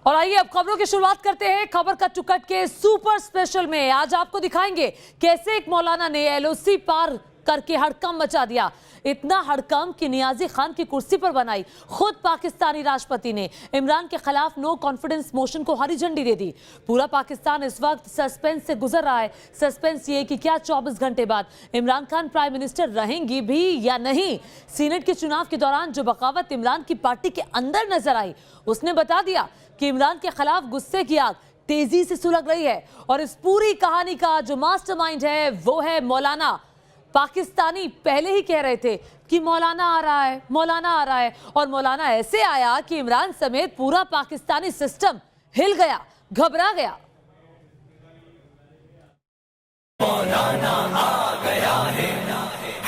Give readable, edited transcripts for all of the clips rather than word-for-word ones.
और आइए अब खबरों की शुरुआत करते हैं। खबर कट टू कट के सुपर स्पेशल में आज आपको दिखाएंगे कैसे एक मौलाना ने एलओसी पार करके हड़कंप मचा दिया। इतना हड़कंप कि नियाजी खान की कुर्सी पर बनाई। खुद पाकिस्तानी राष्ट्रपति ने इमरान के खिलाफ नो कॉन्फिडेंस मोशन को हरी झंडी दे दी। पूरा पाकिस्तान इस वक्त सस्पेंस से गुजर रहा है। सस्पेंस ये कि क्या 24 घंटे बाद इमरान खान प्राइम मिनिस्टर रहेंगी भी या नहीं। सीनेट के चुनाव के दौरान जो बगावत इमरान की पार्टी के अंदर नजर आई उसने बता दिया कि इमरान के खिलाफ गुस्से की आग तेजी से सुलग रही है। और इस पूरी कहानी का जो मास्टरमाइंड है वो है मौलाना। पाकिस्तानी पहले ही कह रहे थे कि मौलाना आ रहा है, मौलाना आ रहा है, और मौलाना ऐसे आया कि इमरान समेत पूरा पाकिस्तानी सिस्टम हिल गया, घबरा गया। मौलाना आ गया है,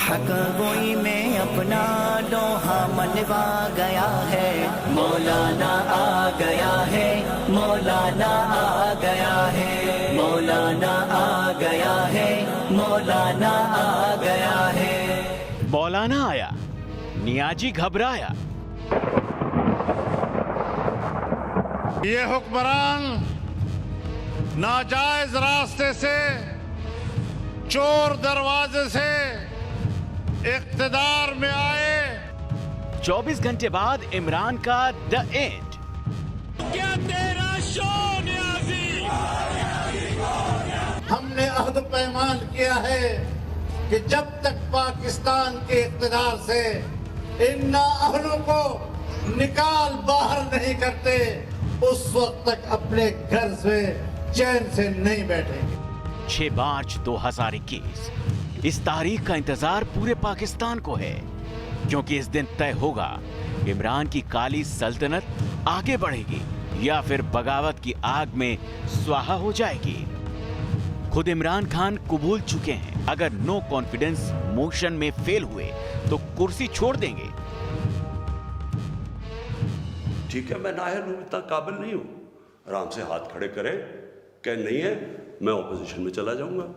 हक गोई में अपना लोहा मनवा गया है। मौलाना आ गया है, मौलाना आ गया है, मौलाना आ गया है, मौलाना आ गया है। मौलाना आया, नियाजी घबराया। ये हुक्मरान नाजायज रास्ते से, चोर दरवाजे से इख्तिदार में आए। 24 घंटे बाद इमरान का द एंड। क्या तेरा शो नियाज़ी? हमने अहद पैमान किया है कि जब तक पाकिस्तान के इख्तिदार से इन नाअहलों को निकाल बाहर नहीं करते उस वक्त तक अपने घर से चैन से नहीं बैठेंगे। 6 मार्च 2021 इस तारीख का इंतजार पूरे पाकिस्तान को है, क्योंकि इस दिन तय होगा इमरान की काली सल्तनत आगे बढ़ेगी या फिर बगावत की आग में स्वाहा हो जाएगी। खुद इमरान खान कबूल चुके हैं अगर नो कॉन्फिडेंस मोशन में फेल हुए तो कुर्सी छोड़ देंगे। ठीक है, मैं नाहल हूं, इतना काबिल नहीं हूं। आराम से हाथ खड़े करें, कह नहीं है मैं ऑपोजिशन में चला जाऊंगा।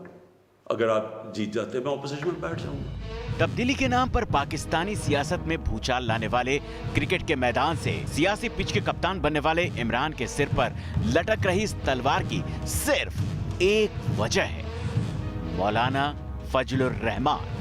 अगर आप जीत जाते मैं ऑपोजिशन में बैठ जाऊंगा। तब्दीली के नाम पर पाकिस्तानी सियासत में भूचाल लाने वाले, क्रिकेट के मैदान से सियासी पिच के कप्तान बनने वाले इमरान के सिर पर लटक रही इस तलवार की सिर्फ एक वजह है, मौलाना फजलुर रहमान।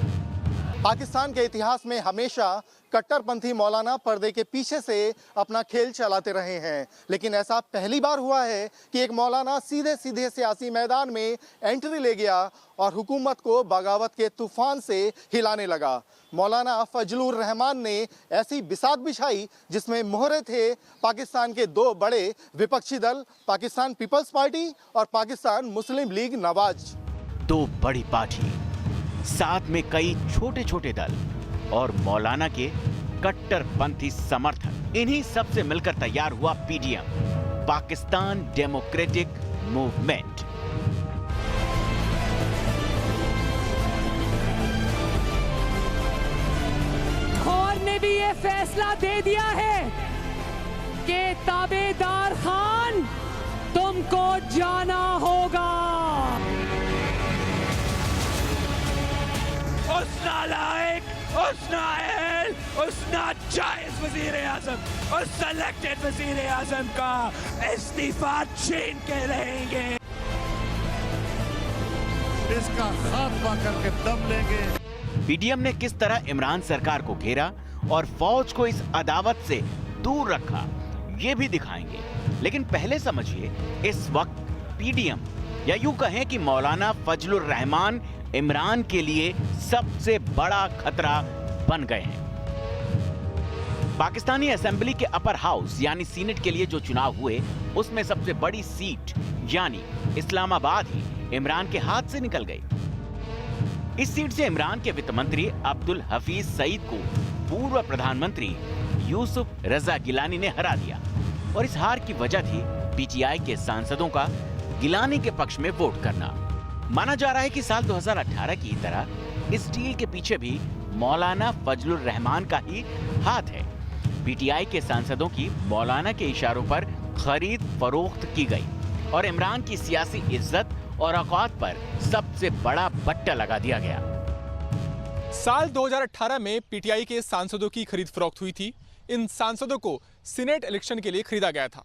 पाकिस्तान के इतिहास में हमेशा कट्टरपंथी मौलाना पर्दे के पीछे से अपना खेल चलाते रहे हैं, लेकिन ऐसा पहली बार हुआ है कि एक मौलाना सीधे सीधे सियासी मैदान में एंट्री ले गया और हुकूमत को बगावत के तूफान से हिलाने लगा। मौलाना फजलुर रहमान ने ऐसी बिसात बिछाई जिसमें मोहरे थे पाकिस्तान के 2 बड़े विपक्षी दल, पाकिस्तान पीपल्स पार्टी और पाकिस्तान मुस्लिम लीग नवाज। 2 बड़ी पार्टी, साथ में कई छोटे छोटे दल और मौलाना के कट्टरपंथी समर्थक, इन्हीं सब से मिलकर तैयार हुआ पीडीएम, पाकिस्तान डेमोक्रेटिक मूवमेंट। और ने भी ये फैसला दे दिया है कि ताबेदार खान तुमको जाना होगा। उस नालायक, उस नाअहल, उस नाजायज वज़ीर-ए-आज़म, उस सेलेक्टेड वज़ीर-ए-आज़म का इस्तीफा छीन के रहेंगे। इसका खात्मा करके दम लेंगे। पीडीएम ने किस तरह इमरान सरकार को घेरा और फौज को इस अदावत से दूर रखा, ये भी दिखाएंगे। लेकिन पहले समझिए, इस वक्त पीडीएम या यूं कहें कि मौलाना फजलुर रहमान इमरान के लिए सबसे बड़ा खतरा बन गए हैं। पाकिस्तानी असेंबली के अपर हाउस यानी सीनेट के लिए जो चुनाव हुए उसमें सबसे बड़ी सीट यानी इस्लामाबाद ही इमरान के हाथ से निकल गई। इस सीट से इमरान के वित्त मंत्री अब्दुल हफीज सईद को पूर्व प्रधानमंत्री यूसुफ रजा गिलानी ने हरा दिया, और इस हार की वजह थी पीटीआई के सांसदों का गिलानी के पक्ष में वोट करना। माना जा रहा है कि साल 2018 की तरह इस डील के पीछे भी मौलाना फजलुर रहमान का ही हाथ है। पीटीआई के सांसदों की मौलाना के इशारों पर खरीद फरोख्त की गई और इमरान की सियासी इज्जत और औकात पर सबसे बड़ा बट्टा लगा दिया गया। साल 2018 में पीटीआई के सांसदों की खरीद फरोख्त हुई थी। इन सांसदों को सीनेट इलेक्शन के लिए खरीदा गया था।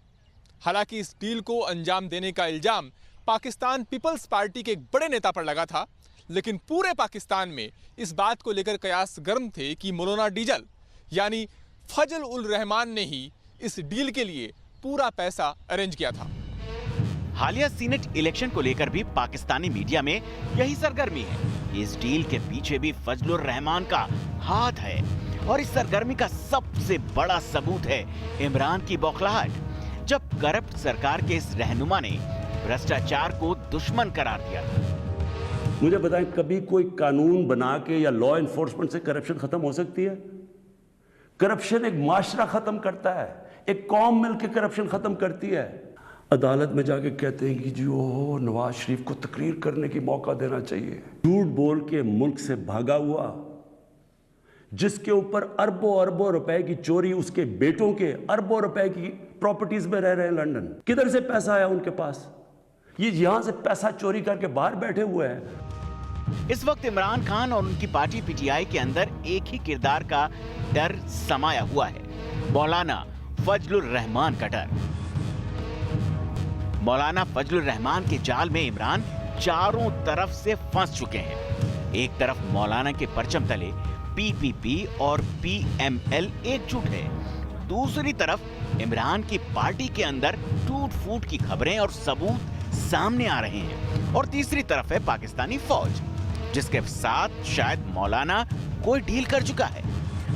हालांकि इस डील को अंजाम देने का इल्जाम पाकिस्तान पीपल्स पार्टी के एक बड़े नेता पर लगा था, लेकिन पूरे पाकिस्तान में इस बात को लेकर कयास गर्म थे कि मौलाना डीजल यानी फजल उल रहमान ने ही इस डील के लिए पूरा पैसा अरेंज किया था। हालिया सीनेट इलेक्शन को लेकर भी पाकिस्तानी मीडिया में यही सरगर्मी है। इस डील के पीछे भी फजलुर रहमान का हाथ है और इस सरगर्मी का सबसे बड़ा सबूत है इमरान की बौखलाहट, जब करप्ट सरकार के इस रहनुमा ने भ्रष्टाचार को दुश्मन करार दिया था। मुझे बताएं, कभी कोई कानून बना के या लॉ एनफोर्समेंट से करप्शन खत्म हो सकती है? करप्शन एक माशरा खत्म करता है, एक कौम मिलकर करप्शन खत्म करती है। अदालत में जाके कहते हैं कि जी ओह नवाज शरीफ को तकरीर करने की मौका देना चाहिए। झूठ बोल के मुल्क से भागा हुआ, जिसके ऊपर अरबों अरबों रुपए की चोरी, उसके बेटों के अरबों रुपए की प्रॉपर्टीज में रह रहे हैं लंदन। किधर से पैसा आया उनके पास? ये यहां से पैसा चोरी करके बाहर बैठे हुए हैं। इस वक्त इमरान खान और उनकी पार्टी पीटीआई के अंदर एक ही किरदार का डर समाया हुआ है, मौलाना फजलुर रहमान का डर। मौलाना फजलुर रहमान के जाल में इमरान चारों तरफ से फंस चुके हैं। एक तरफ मौलाना के परचम तले पीपीपी और पीएमएल एकजुट है, दूसरी तरफ इमरान की पार्टी के अंदर टूट फूट की खबरें और सबूत सामने आ रहे हैं, और तीसरी तरफ है पाकिस्तानी फौज, जिसके साथ शायद मौलाना कोई डील कर चुका है,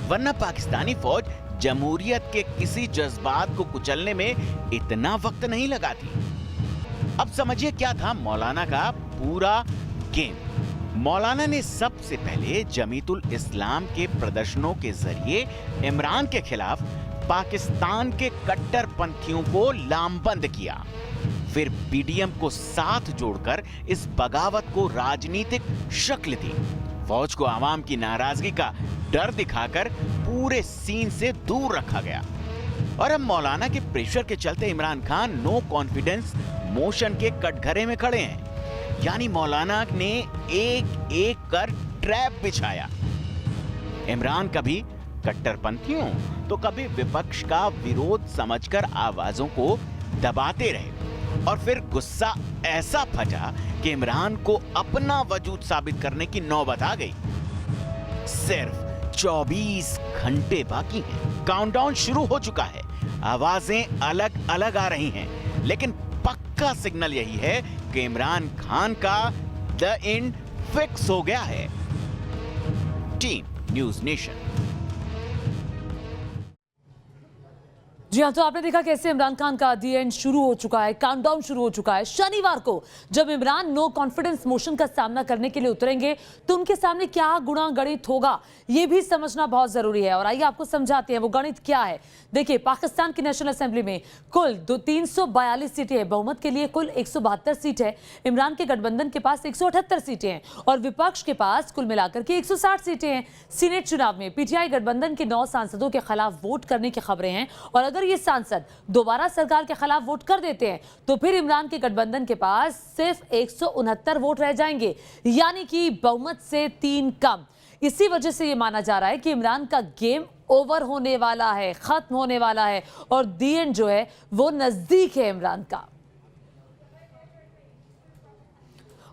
वरना पाकिस्तानी फौज जमहूरियत के किसी जज्बात को कुचलने में इतना वक्त नहीं लगाती। अब समझिए क्या था मौलाना का पूरा गेम। मौलाना ने सबसे पहले जमीतुल इस्लाम के प्रदर्शनों के जरिए इमरान के खिलाफ पाकिस्तान के कट्टरपंथियों को लामबंद किया, फिर पीडीएम को साथ जोड़कर इस बगावत को राजनीतिक शक्ल दी, फौज को आवाम की नाराजगी का डर दिखाकर पूरे सीन से दूर रखा गया, और अब मौलाना के प्रेशर के चलते Imran Khan no confidence motion के कटघरे में खड़े हैं। यानी मौलाना ने एक एक कर ट्रैप बिछाया। इमरान कभी कट्टरपंथियों तो कभी विपक्ष का विरोध समझकर आवाजों को दबाते रहे, और फिर गुस्सा ऐसा फटा कि इमरान को अपना वजूद साबित करने की नौबत आ गई। सिर्फ 24 घंटे बाकी हैं, काउंटडाउन शुरू हो चुका है, आवाजें अलग अलग आ रही हैं, लेकिन पक्का सिग्नल यही है कि इमरान खान का द एंड फिक्स हो गया है। Team news nation. जी हाँ, तो आपने देखा कैसे इमरान खान का दी एंड शुरू हो चुका है, काउंटडाउन शुरू हो चुका है। शनिवार को जब इमरान नो कॉन्फिडेंस मोशन का सामना करने के लिए उतरेंगे तो उनके सामने क्या गुणा गणित होगा ये भी समझना बहुत जरूरी है। और आइए आपको समझाते हैं वो गणित क्या है। देखिए, पाकिस्तान की नेशनल असेंबली में कुल 342 सीटें हैं, बहुमत के लिए कुल 172 सीट है, इमरान के गठबंधन के पास 178 सीटें हैं और विपक्ष के पास कुल मिलाकर के 160 सीटें हैं। सीनेट चुनाव में पीटीआई गठबंधन के 9 सांसदों के खिलाफ वोट करने की खबरें हैं, और अगर ये सांसद दोबारा सरकार के खिलाफ वोट कर देते हैं तो फिर इमरान के गठबंधन के पास सिर्फ 169 वोट रह जाएंगे, यानी कि बहुमत से 3 कम। इसी वजह से यह माना जा रहा है कि इमरान का गेम ओवर होने वाला है, खत्म होने वाला है, और दी एंड जो है वो नजदीक है इमरान का।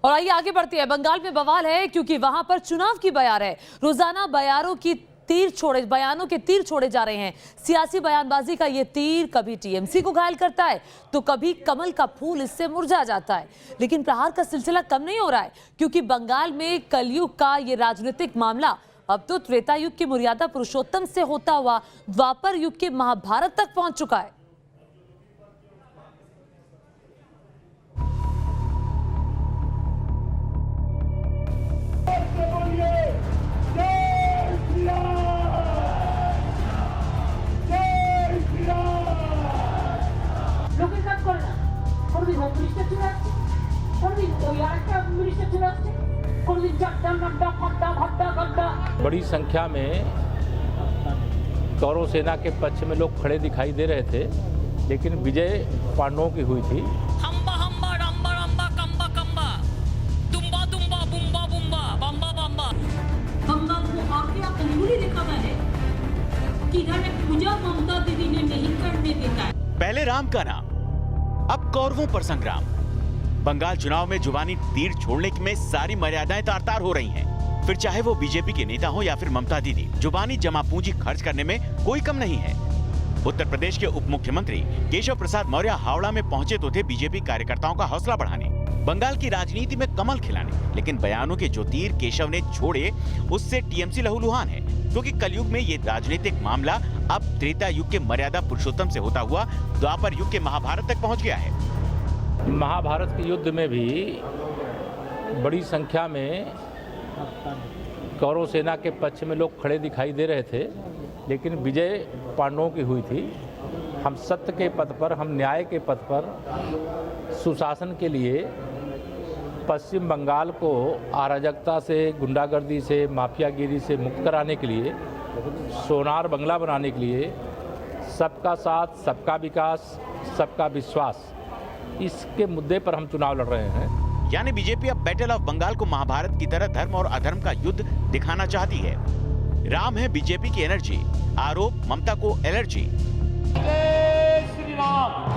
और आइए आगे बढ़ते हैं। बंगाल में बवाल है क्योंकि वहां पर चुनाव की बयार है। रोजाना बयानों के तीर छोड़े जा रहे हैं। सियासी बयानबाजी का ये तीर कभी टीएमसी को घायल करता है तो कभी कमल का फूल इससे मुरझा जाता है। लेकिन प्रहार का सिलसिला कम नहीं हो रहा है, क्योंकि बंगाल में कलयुग का ये राजनीतिक मामला अब तो त्रेता युग के मर्यादा पुरुषोत्तम से होता हुआ द्वापर युग के महाभारत तक पहुंच चुका है। बड़ी संख्या में कौरव सेना के पक्ष में लोग खड़े दिखाई दे रहे थे, लेकिन विजय पांडवों की हुई थी। हम्बा हम्बा रम्बा रम्बा कम्बा कम्बा दुम्बा दुम्बा बुम्बा बुम्बा बम्बा बम्बा। बम्बा को आके अंगूरी देखा मैंने कि घर में पूजा ममता दीदी ने नहीं करने देता है। पहले राम का नाम, अब कौरवों पर संग्राम। बंगाल चुनाव में जुबानी तीर छोड़ने में सारी मर्यादाएं तार-तार हो रही हैं। फिर चाहे वो बीजेपी के नेता हो या फिर ममता दीदी, जुबानी जमा पूंजी खर्च करने में कोई कम नहीं है। उत्तर प्रदेश के उप मुख्यमंत्री केशव प्रसाद मौर्य हावड़ा में पहुंचे तो थे बीजेपी कार्यकर्ताओं का हौसला बढ़ाने, बंगाल की राजनीति में कमल खिलाने। लेकिन बयानों के जो तीर केशव ने छोड़े उससे टीएमसी लहूलुहान है, क्योंकि कलयुग में ये राजनीतिक मामला अब त्रेता युग के मर्यादा पुरुषोत्तम से होता हुआ द्वापर युग के महाभारत तक पहुंच गया है। महाभारत के युद्ध में भी बड़ी संख्या में कौरव सेना के पक्ष में लोग खड़े दिखाई दे रहे थे, लेकिन विजय पांडवों की हुई थी। हम सत्य के पथ पर, हम न्याय के पथ पर सुशासन के लिए पश्चिम बंगाल को अराजकता से, गुंडागर्दी से, माफियागिरी से मुक्त कराने के लिए, सोनार बंगला बनाने के लिए सबका साथ, सबका विकास, सबका विश्वास, इसके मुद्दे पर हम चुनाव लड़ रहे हैं। यानी बीजेपी अब बैटल ऑफ बंगाल को महाभारत की तरह धर्म और अधर्म का युद्ध दिखाना चाहती है। राम है बीजेपी की एनर्जी, आरोप ममता को एलर्जी। जय श्री राम।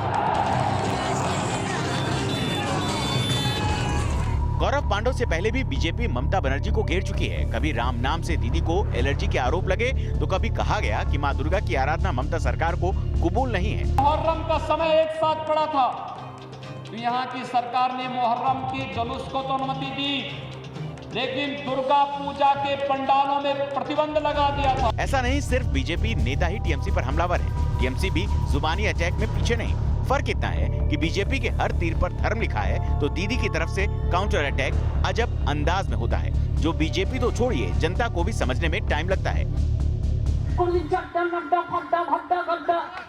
गौरव पांडव से पहले भी बीजेपी ममता बनर्जी को घेर चुकी है। कभी राम नाम से दीदी को एलर्जी के आरोप लगे तो कभी कहा गया कि मां दुर्गा की आराधना ममता सरकार को कबूल नहीं है। मुहर्रम का समय एक साथ पड़ा था तो यहाँ की सरकार ने मुहर्रम की जुलूस को तो अनुमति दी, लेकिन दुर्गा पूजा के पंडालों में प्रतिबंध लगा दिया था। ऐसा नहीं, सिर्फ बीजेपी नेता ही टीएमसी पर हमलावर है। टीएमसी भी जुबानी अटैक में पीछे नहीं। फर्क इतना है कि बीजेपी के हर तीर पर धर्म लिखा है तो दीदी की तरफ से काउंटर अटैक अजब अंदाज में होता है, जो बीजेपी तो छोड़िए जनता को भी समझने में टाइम लगता है।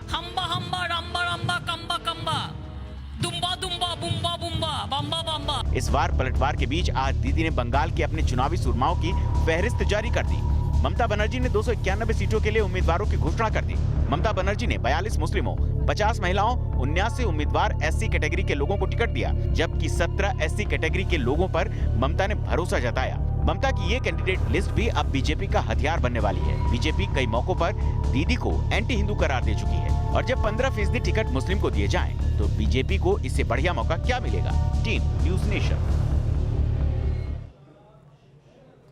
हम्बा हम्बा रम्बा रम्बा कंबा कंबा दुम्बा दुम्बा बुम्बा बुम्बा बम्बा बम्बा। इस बार पलटवार के बीच आज दीदी ने बंगाल के अपने चुनावी सुरमाओं की फहरिस्त जारी कर दी। ममता बनर्जी ने 291 सीटों के लिए उम्मीदवारों की घोषणा कर दी। ममता बनर्जी ने 42 मुस्लिमों, 50 महिलाओं, 79 उम्मीदवार एससी कैटेगरी के लोगों को टिकट दिया, जबकि 17 एससी कैटेगरी के लोगों पर ममता ने भरोसा जताया। ममता की ये कैंडिडेट लिस्ट भी अब बीजेपी का हथियार बनने वाली है। बीजेपी कई मौकों पर दीदी को एंटी हिंदू करार दे चुकी है और जब 15% टिकट मुस्लिम को दिए जाएं, तो बीजेपी को इससे बढ़िया मौका क्या मिलेगा। Team news nation.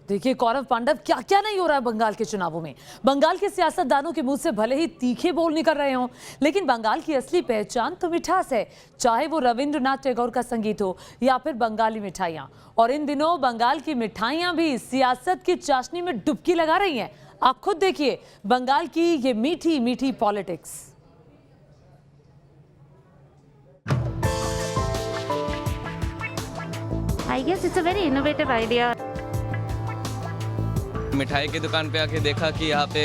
देखिए कौरव पांडव, क्या क्या नहीं हो रहा है बंगाल के चुनावों में। बंगाल के सियासतदानों के मुंह से भले ही तीखे बोल निकल रहे हों, लेकिन बंगाल की असली पहचान तो मिठास है, चाहे वो रविंद्रनाथ टैगोर का संगीत हो या फिर बंगाली मिठाइयां। और इन दिनों बंगाल की मिठाइयां भी सियासत की चाशनी में डुबकी लगा रही हैं। आप खुद देखिए बंगाल की ये मीठी मीठी politics. I guess it's a very innovative idea. मिठाई की दुकान पे आके देखा कि यहाँ पे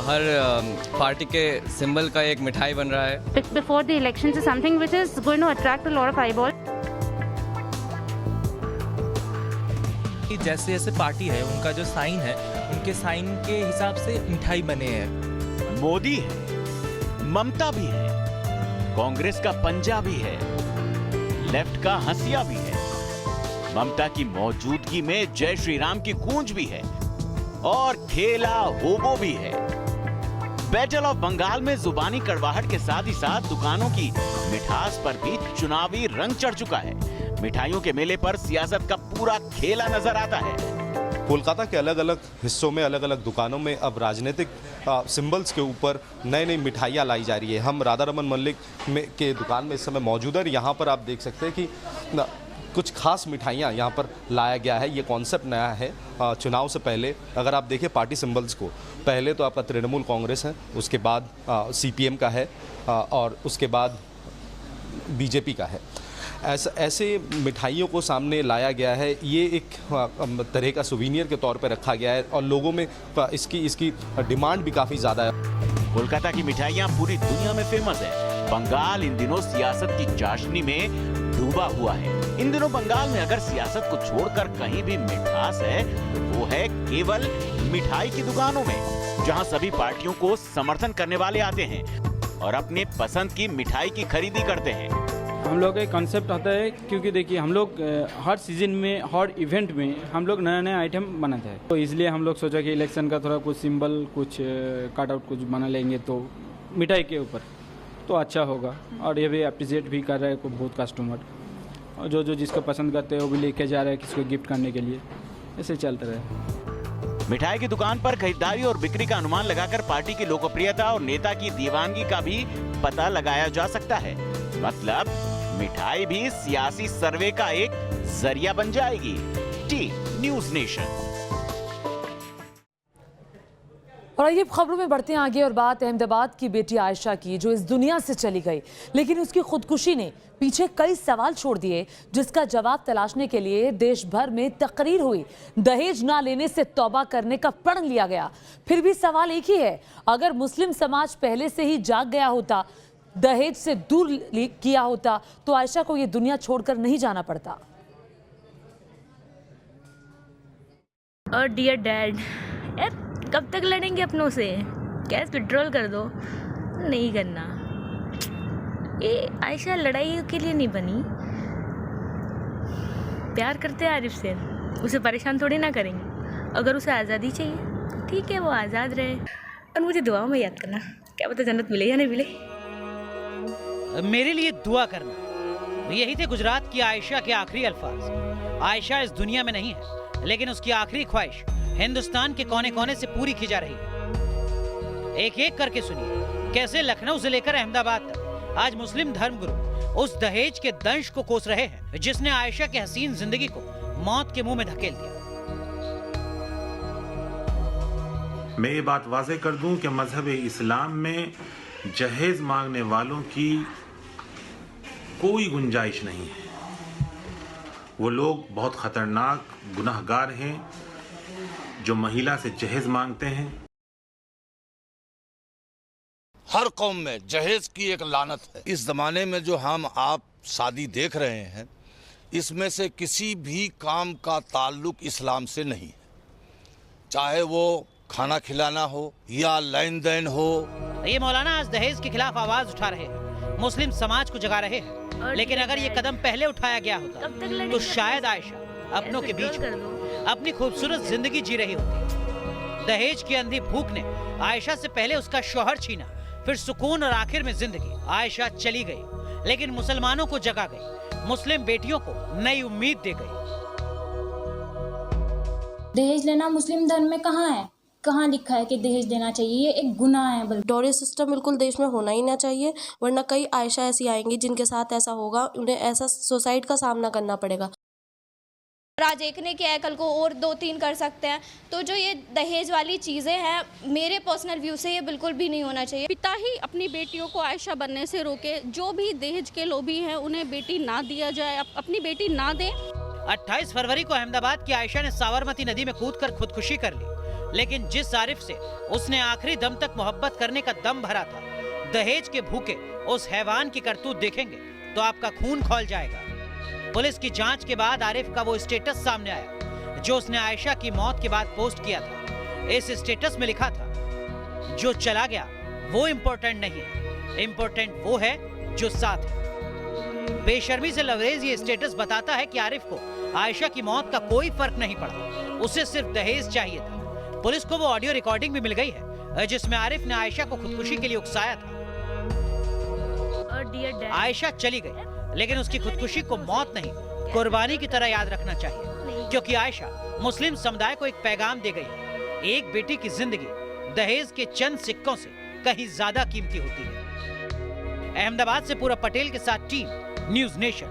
हर पार्टी के सिंबल का एक मिठाई बन रहा है। Before the elections is something which is going to attract a lot of eyeballs. जैसे जैसे पार्टी है उनका जो साइन है, उनके साइन के हिसाब से मिठाई बने हैं। मोदी है, ममता भी है, कांग्रेस का पंजा भी है, लेफ्ट का हंसिया भी है, ममता की मौजूदगी में जय श्री राम की गूंज भी है और खेला होबो भी है। बैटल ऑफ बंगाल में जुबानी कड़वाहट के साथ ही साथ दुकानों की मिठास पर भी चुनावी रंग चढ़ चुका है। मिठाइयों के मेले पर सियासत का पूरा खेला नजर आता है। कोलकाता के अलग अलग हिस्सों में, अलग अलग दुकानों में अब राजनीतिक सिंबल्स के ऊपर नई नई मिठाइयाँ लाई जा रही है। हम राधा रमन मल्लिक के दुकान में इस समय मौजूद है। यहाँ पर आप देख सकते हैं कि कुछ खास मिठाइयाँ यहाँ पर लाया गया है। ये कॉन्सेप्ट नया है। चुनाव से पहले अगर आप देखें पार्टी सिंबल्स को, पहले तो आपका तृणमूल कांग्रेस है, उसके बाद सीपीएम का है और उसके बाद बीजेपी का है। ऐसे मिठाइयों को सामने लाया गया है। ये एक तरह का सुवीनियर के तौर पर रखा गया है और लोगों में इसकी डिमांड भी काफ़ी ज़्यादा है। कोलकाता की मिठाइयाँ पूरी दुनिया में फेमस है। बंगाल इन दिनों सियासत की चाशनी में डूबा हुआ है। इन दिनों बंगाल में अगर सियासत को छोड़कर कहीं भी मिठास है तो वो है केवल मिठाई की दुकानों में, जहां सभी पार्टियों को समर्थन करने वाले आते हैं और अपने पसंद की मिठाई की खरीदी करते हैं। हम लोग का एक कॉन्सेप्ट आता है, क्योंकि देखिए हम लोग हर सीजन में, हर इवेंट में हम लोग नए नए आइटम बनाते हैं, तो इसलिए हम लोग सोचा कि इलेक्शन का थोड़ा कुछ सिंबल, कुछ कट आउट कुछ बना लेंगे तो मिठाई के ऊपर। तो अच्छा होगा। और ये भी अप्रिशिएट भी कर रहे हैं बहुत कस्टमर, और जो जिसको पसंद करते हैं वो भी लेके जा रहे हैं किसी को गिफ्ट करने के लिए, ऐसे चलता रहे। मिठाई की दुकान पर खरीदारी और बिक्री का अनुमान लगाकर पार्टी की लोकप्रियता और नेता की दीवानगी का भी पता लगाया जा सकता है। मतलब मिठाई भी सियासी सर्वे का एक जरिया बन जाएगी। T news nation. और ये खबरों में बढ़ते हैं आगे और बात अहमदाबाद की बेटी आयशा की, जो इस दुनिया से चली गई, लेकिन उसकी खुदकुशी ने पीछे कई सवाल छोड़ दिए, जिसका जवाब तलाशने के लिए देश भर में तकरीर हुई। दहेज ना लेने से तौबा करने का प्रण लिया गया। फिर भी सवाल एक ही है, अगर मुस्लिम समाज पहले से ही जाग गया होता, दहेज से दूर किया होता, तो आयशा को ये दुनिया छोड़कर नहीं जाना पड़ता। और डियर डैड, यार कब तक लड़ेंगे अपनों से? कैश विड्रॉल कर दो। नहीं करना। ये आयशा लड़ाई के लिए नहीं बनी। प्यार करते हैं आरिफ से, उसे परेशान थोड़ी ना करेंगे। अगर उसे आज़ादी चाहिए तो ठीक है, वो आज़ाद रहे। और मुझे दुआओं में याद करना, क्या पता जन्नत मिले या नहीं मिले। मेरे लिए दुआ करना। यही थे गुजरात की आयशा के आखिरी अल्फाज। आयशा इस दुनिया में नहीं है, लेकिन उसकी आखिरी ख्वाहिश हिंदुस्तान के कोने कोने से पूरी की जा रही है। एक एक करके सुनिए कैसे लखनऊ से लेकर अहमदाबाद तक आज मुस्लिम धर्मगुरु उस दहेज के दंश को कोस रहे हैं, जिसने आयशा की हसीन जिंदगी को मौत के मुंह में धकेल दिया। मैं ये बात वाज़ेह कर दूं कि मजहब इस्लाम में जहेज मांगने वालों की कोई गुंजाइश नहीं है। वो लोग बहुत खतरनाक गुनाहगार हैं जो महिला से जहेज मांगते हैं। हर कौम में जहेज की एक लानत है। इस जमाने में जो हम आप शादी देख रहे हैं, इसमें से किसी भी काम का ताल्लुक इस्लाम से नहीं है, चाहे वो खाना खिलाना हो या लेन देन हो। ये मौलाना आज दहेज के खिलाफ आवाज उठा रहे हैं, मुस्लिम समाज को जगा रहे हैं। लेकिन अगर ये कदम पहले उठाया गया होता तो शायद आयशा अपनों के बीच अपनी खूबसूरत जिंदगी जी रही होती। दहेज की अंधी भूख ने आयशा से पहले उसका शौहर छीना, फिर सुकून और आखिर में जिंदगी। आयशा चली गई, लेकिन मुसलमानों को जगा गई, मुस्लिम बेटियों को नई उम्मीद दे गई। दहेज लेना मुस्लिम धर्म में कहाँ है? कहाँ लिखा है कि दहेज देना चाहिए? ये एक गुनाह है। डॉरी सिस्टम बिल्कुल देश में होना ही ना चाहिए, वरना कई आयशा ऐसी आएंगी जिनके साथ ऐसा होगा, उन्हें ऐसा सुसाइड का सामना करना पड़ेगा। आज एक ने किया है, कल को और 2-3 कर सकते हैं। तो जो ये दहेज वाली चीज़ें हैं, मेरे पर्सनल व्यू से ये बिल्कुल भी नहीं होना चाहिए। पिता ही अपनी बेटियों को आयशा बनने से रोके। जो भी दहेज के लोभी हैं उन्हें बेटी ना दिया जाए, अपनी बेटी ना दें। 28 फरवरी को अहमदाबाद की आयशा ने साबरमती नदी में कूदकर खुदकुशी कर ली, लेकिन जिस आरिफ से उसने आखिरी दम तक मोहब्बत करने का दम भरा था, दहेज के भूखे उस हैवान की करतूत देखेंगे तो आपका खून खौल जाएगा। पुलिस की जांच के बाद आरिफ का वो स्टेटस सामने आया जो उसने आयशा की मौत के बाद पोस्ट किया था। इस स्टेटस में लिखा था, जो चला गया वो इम्पोर्टेंट नहीं है, इम्पोर्टेंट वो है जो साथ है। बेशर्मी से लवरेज ये स्टेटस बताता है कि आरिफ को आयशा की मौत का कोई फर्क नहीं पड़ा, उसे सिर्फ दहेज चाहिए था। पुलिस को वो ऑडियो रिकॉर्डिंग भी मिल गई है जिसमें आरिफ ने आयशा को खुदकुशी के लिए उकसाया था। आयशा चली गई, लेकिन उसकी खुदकुशी को मौत नहीं, कुर्बानी की तरह याद रखना चाहिए, क्योंकि आयशा मुस्लिम समुदाय को एक पैगाम दे गई है। एक बेटी की जिंदगी दहेज के चंद सिक्कों से कहीं ज्यादा कीमती होती है। अहमदाबाद से पूरा पटेल के साथ टीम न्यूज़ नेशन।